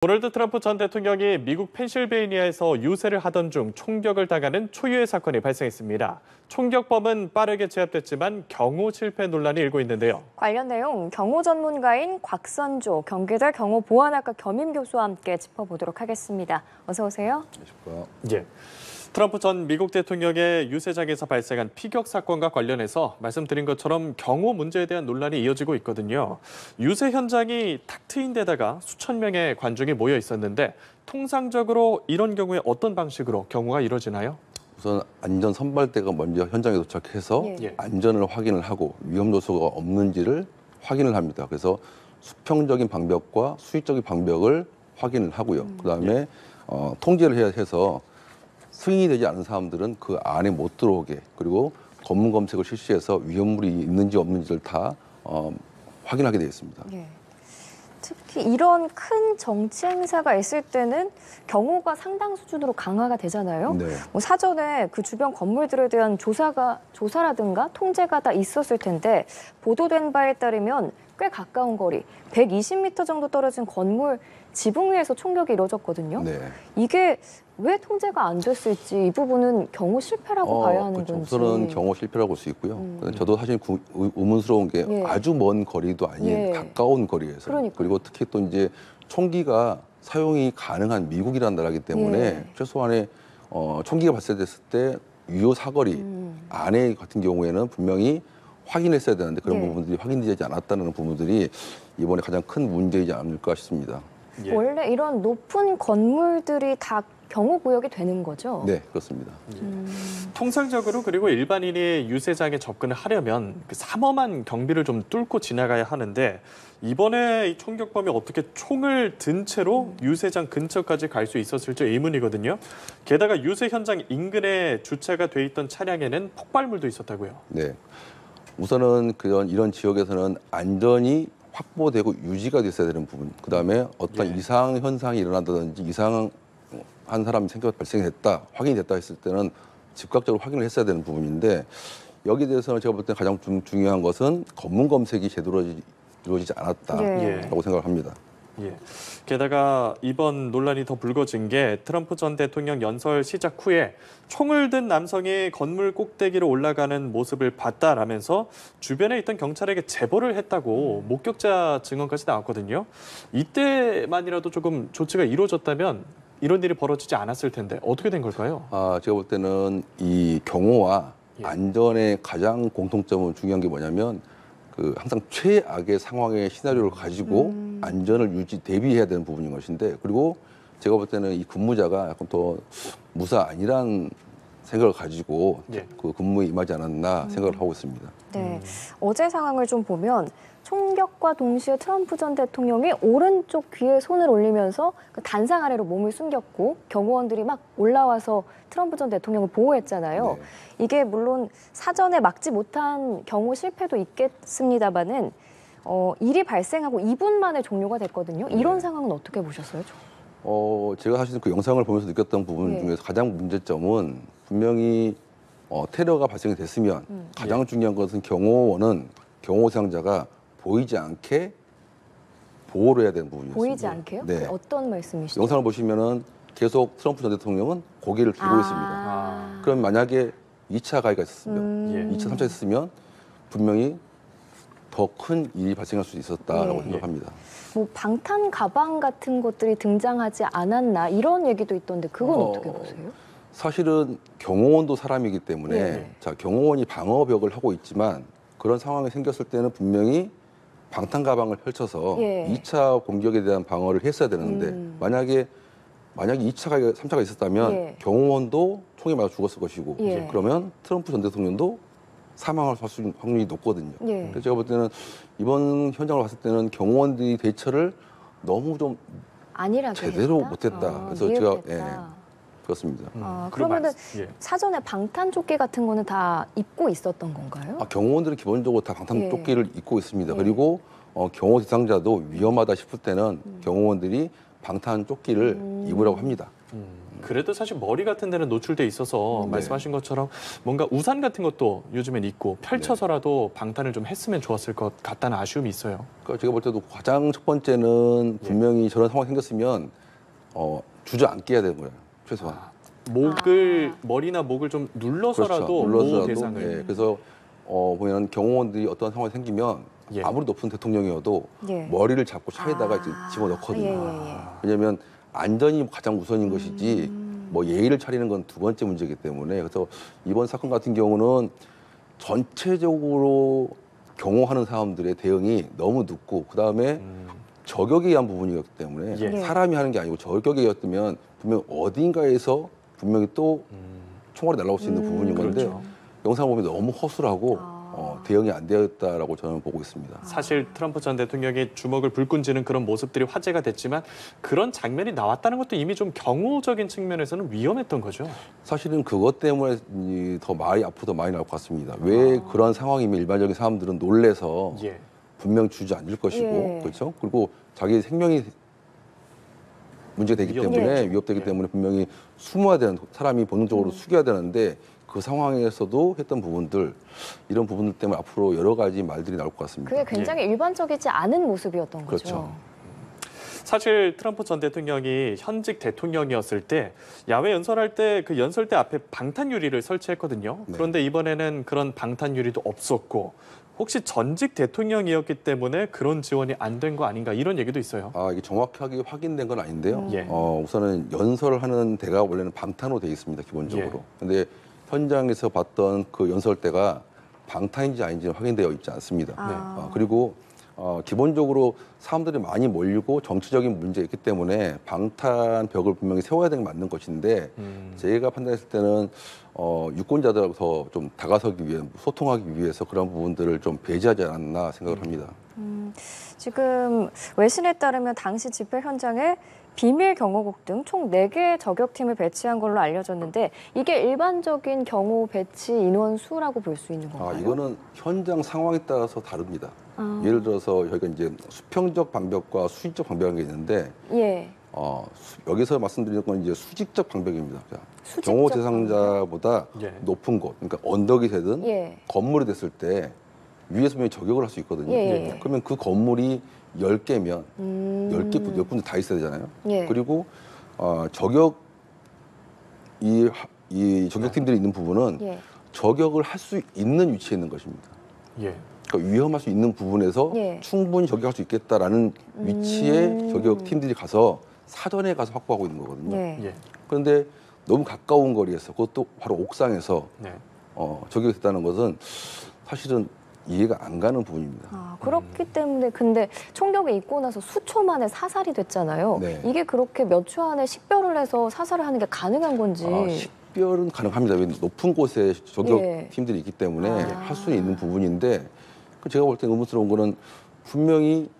도널드 트럼프 전 대통령이 미국 펜실베이니아에서 유세를 하던 중 총격을 당하는 초유의 사건이 발생했습니다. 총격범은 빠르게 제압됐지만 경호 실패 논란이 일고 있는데요. 관련 내용 경호 전문가인 곽선조 경기대 경호보안학과 겸임 교수와 함께 짚어보도록 하겠습니다. 어서 오세요. 예. 트럼프 전 미국 대통령의 유세장에서 발생한 피격 사건과 관련해서 말씀드린 것처럼 경호 문제에 대한 논란이 이어지고 있거든요. 유세 현장이 탁 트인 데다가 수천 명의 관중이 모여 있었는데 통상적으로 이런 경우에 어떤 방식으로 경호가 이루어지나요? 우선 안전 선발대가 먼저 현장에 도착해서 안전을 확인을 하고 위험 요소가 없는지를 확인을 합니다. 그래서 수평적인 방벽과 수직적인 방벽을 확인을 하고요. 그다음에 통제를 해서 승인이 되지 않은 사람들은 그 안에 못 들어오게, 그리고 검문 검색을 실시해서 위험물이 있는지 없는지를 다 확인하게 되어 있습니다. 예. 특히 이런 큰 정치 행사가 있을 때는 경호가 상당 수준으로 강화가 되잖아요. 네. 뭐 사전에 그 주변 건물들에 대한 조사라든가 통제가 다 있었을 텐데 보도된 바에 따르면 꽤 가까운 거리, 120m 정도 떨어진 건물 지붕 위에서 총격이 이뤄졌거든요. 네. 이게 왜 통제가 안 됐을지, 이 부분은 경호 실패라고 봐야 하는 그렇죠. 건지. 우선은 경호 실패라고 볼 수 있고요. 저도 사실 의문스러운 게 아주 먼 거리도 아닌 가까운 거리에서. 그리고 특히 또 이제 총기가 사용이 가능한 미국이라는 나라이기 때문에 최소한의 총기가 발사됐을 때 유효 사거리 안에 같은 경우에는 분명히 확인했어야 되는데 그런 부분들이 확인되지 않았다는 부분들이 이번에 가장 큰 문제이지 않을까 싶습니다. 원래 이런 높은 건물들이 다 경호구역이 되는 거죠? 네, 그렇습니다. 통상적으로 그리고 일반인이 유세장에 접근을 하려면 그 삼엄한 경비를 좀 뚫고 지나가야 하는데 이번에 이 총격범이 어떻게 총을 든 채로 유세장 근처까지 갈 수 있었을지 의문이거든요. 게다가 유세 현장 인근에 주차가 돼 있던 차량에는 폭발물도 있었다고요. 네. 우선은 이런 지역에서는 안전이 확보되고 유지가 됐어야 되는 부분, 그다음에 어떤 이상 현상이 일어난다든지 이상한 사람이 발생했다, 확인이 됐다 했을 때는 즉각적으로 확인을 했어야 되는 부분인데 여기에 대해서는 제가 볼 때 가장 중요한 것은 검문 검색이 제대로 이루어지지 않았다라고 생각을 합니다. 게다가 이번 논란이 더 불거진 게 트럼프 전 대통령 연설 시작 후에 총을 든 남성이 건물 꼭대기로 올라가는 모습을 봤다라면서 주변에 있던 경찰에게 제보를 했다고 목격자 증언까지 나왔거든요. 이때만이라도 조금 조치가 이루어졌다면 이런 일이 벌어지지 않았을 텐데 어떻게 된 걸까요? 제가 볼 때는 이 경호와 안전의 가장 공통점은 중요한 게 뭐냐면 항상 최악의 상황의 시나리오를 가지고 안전을 대비해야 되는 부분인 것인데, 그리고 제가 볼 때는 이 근무자가 약간 더 무사 아니란 생각을 가지고 그 근무에 임하지 않았나 생각을 하고 있습니다. 네, 어제 상황을 좀 보면 총격과 동시에 트럼프 전 대통령이 오른쪽 귀에 손을 올리면서 그 단상 아래로 몸을 숨겼고 경호원들이 막 올라와서 트럼프 전 대통령을 보호했잖아요. 이게 물론 사전에 막지 못한 경호 실패도 있겠습니다만은 일이 발생하고 2분 만에 종료가 됐거든요. 이런 상황은 어떻게 보셨어요? 제가 사실 그 영상을 보면서 느꼈던 부분 중에서 가장 문제점은 분명히 테러가 발생이 됐으면 가장 중요한 것은 경호 사용자가 보이지 않게 보호를 해야 되는 부분이었습니다. 보이지 않게요? 네. 어떤 말씀이시죠? 영상을 보시면은 계속 트럼프 전 대통령은 고개를 들고 있습니다. 그럼 만약에 2차 가해가 있었으면, 2차, 3차 있었으면 분명히 더 큰 일이 발생할 수 있었다라고 생각합니다. 뭐 방탄 가방 같은 것들이 등장하지 않았나 이런 얘기도 있던데 그건 어떻게 보세요? 사실은 경호원도 사람이기 때문에 경호원이 방어벽을 하고 있지만 그런 상황이 생겼을 때는 분명히 방탄 가방을 펼쳐서 2차 공격에 대한 방어를 했어야 되는데 만약에 2차가 3차가 있었다면 경호원도 총에 맞아 죽었을 것이고 그러면 트럼프 전 대통령도 사망할 수 있는 확률이 높거든요. 그래서 제가 볼 때는 이번 현장을 봤을 때는 경호원들이 대처를 너무 좀 제대로 못했다. 그래서 제가 그렇습니다. 그러면은 사전에 방탄조끼 같은 거는 다 입고 있었던 건가요? 경호원들은 기본적으로 다 방탄조끼를 입고 있습니다. 그리고 경호 대상자도 위험하다 싶을 때는 경호원들이 방탄조끼를 입으라고 합니다. 그래도 사실 머리 같은 데는 노출돼 있어서 네. 말씀하신 것처럼 뭔가 우산 같은 것도 요즘엔 있고 펼쳐서라도 방탄을 좀 했으면 좋았을 것 같다는 아쉬움이 있어요. 그러니까 제가 볼 때도 가장 첫 번째는 분명히 저런 상황이 생겼으면 주저앉게 해야 되는 거예요. 최소한. 머리나 목을 좀 눌러서라도 그렇죠. 보호 대상을. 네. 그래서 보면 경호원들이 어떤 상황이 생기면 예. 아무리 높은 대통령이어도 예. 머리를 잡고 차에다가 이제 집어넣거든요. 예. 왜냐하면 안전이 가장 우선인 것이지 뭐 예의를 차리는 건 두 번째 문제이기 때문에 그래서 이번 사건 같은 경우는 전체적으로 경호하는 사람들의 대응이 너무 늦고 그다음에 저격에 의한 부분이었기 때문에 예. 사람이 하는 게 아니고 저격에 의했다면 분명 어딘가에서 분명히 또 총알이 날아올 수 있는 부분인 건데 그렇죠. 영상을 보면 너무 허술하고 대응이 안 되었다라고 저는 보고 있습니다. 사실 트럼프 전 대통령이 주먹을 불끈 쥐는 그런 모습들이 화제가 됐지만 그런 장면이 나왔다는 것도 이미 좀 경호적인 측면에서는 위험했던 거죠. 사실은 그것 때문에 더 말이 앞으로 더 많이 나올 것 같습니다. 왜 그런 상황이면 일반적인 사람들은 놀래서 예. 분명 주저앉을 것이고 예. 그렇죠. 그리고 자기 생명이 문제가 되기 때문에 위협되기 때문에 분명히 숨어야 되는 사람이 본능적으로 숙여야 되는데 그 상황에서도 했던 부분들 이런 부분들 때문에 앞으로 여러 가지 말들이 나올 것 같습니다. 그게 굉장히 일반적이지 않은 모습이었던 거죠. 그렇죠. 사실 트럼프 전 대통령이 현직 대통령이었을 때 야외 연설할 때 그 연설대 앞에 방탄 유리를 설치했거든요. 네. 그런데 이번에는 그런 방탄 유리도 없었고 혹시 전직 대통령이었기 때문에 그런 지원이 안 된 거 아닌가 이런 얘기도 있어요. 이게 정확하게 확인된 건 아닌데요. 예. 우선은 연설을 하는 데가 원래는 방탄으로 되어 있습니다. 기본적으로. 근데 현장에서 봤던 그 연설대가 방탄인지 아닌지는 확인되어 있지 않습니다. 그리고 기본적으로 사람들이 많이 몰리고 정치적인 문제가 있기 때문에 방탄벽을 분명히 세워야 되는 게 맞는 것인데 제가 판단했을 때는 유권자들하고 더 좀 다가서기 위해 소통하기 위해서 그런 부분들을 좀 배제하지 않았나 생각을 합니다. 지금 외신에 따르면 당시 집회 현장에 비밀 경호국 등 총 4개 저격팀을 배치한 걸로 알려졌는데 이게 일반적인 경호 배치 인원 수라고 볼 수 있는 건가요? 이거는 현장 상황에 따라서 다릅니다. 예를 들어서 저희가 이제 수평적 방벽과 수직적 방벽이 있는데 예. 여기서 말씀드리는 건 이제 수직적 방벽입니다. 수직적 경호 대상자보다 예. 높은 곳, 그러니까 언덕이 되든 예. 건물이 됐을 때 위에서 분명히 저격을 할 수 있거든요. 예. 그러면 그 건물이 10개면 10군데 다 있어야 되잖아요. 예. 그리고 이 저격팀들이 있는 부분은 예. 저격을 할 수 있는 위치에 있는 것입니다. 예. 그러니까 위험할 수 있는 부분에서 예. 충분히 저격할 수 있겠다라는 위치에 저격팀들이 가서 사전에 가서 확보하고 있는 거거든요. 예. 예. 그런데 너무 가까운 거리에서 그것도 바로 옥상에서 네. 저격이 됐다는 것은 사실은 이해가 안 가는 부분입니다. 그렇기 때문에 근데 총격이 있고 나서 수초 만에 사살이 됐잖아요. 네. 이게 그렇게 몇 초 안에 식별을 해서 사살을 하는 게 가능한 건지. 식별은 가능합니다. 왜 높은 곳에 저격팀들이 있기 때문에 할 수는 있는 부분인데 제가 볼 때 의문스러운 거는 분명히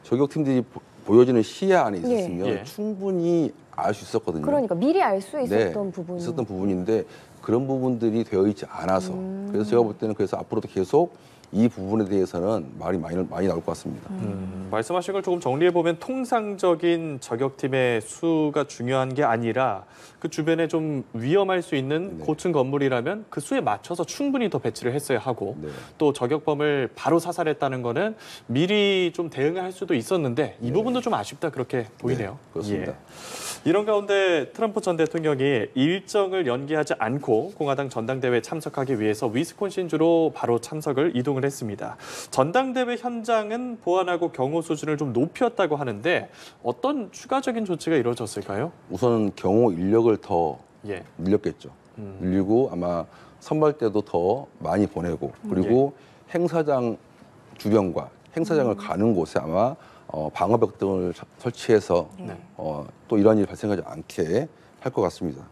저격팀들이 보여지는 시야 안에 있었으면 예. 충분히 알 수 있었거든요. 그러니까 미리 알 수 있었던 부분. 있었던 부분인데 그런 부분들이 되어 있지 않아서 그래서 제가 볼 때는 그래서 앞으로도 계속 이 부분에 대해서는 말이 많이 나올 것 같습니다. 말씀하신 걸 조금 정리해 보면 통상적인 저격팀의 수가 중요한 게 아니라 그 주변에 좀 위험할 수 있는 고층 건물이라면 그 수에 맞춰서 충분히 더 배치를 했어야 하고 또 저격범을 바로 사살했다는 거는 미리 좀 대응을 할 수도 있었는데 이 부분도 좀 아쉽다 그렇게 보이네요. 그렇습니다. 이런 가운데 트럼프 전 대통령이 일정을 연기하지 않고 공화당 전당대회에 참석하기 위해서 위스콘신주로 바로 참석을 이동을 했습니다. 전당대회 현장은 보안하고 경호 수준을 좀 높였다고 하는데 어떤 추가적인 조치가 이루어졌을까요? 우선은 경호 인력을 더 늘렸겠죠. 늘리고 아마 선발 때도 더 많이 보내고 그리고 행사장 주변과 행사장을 가는 곳에 아마 방어벽 등을 설치해서 또 이런 일이 발생하지 않게 할 것 같습니다.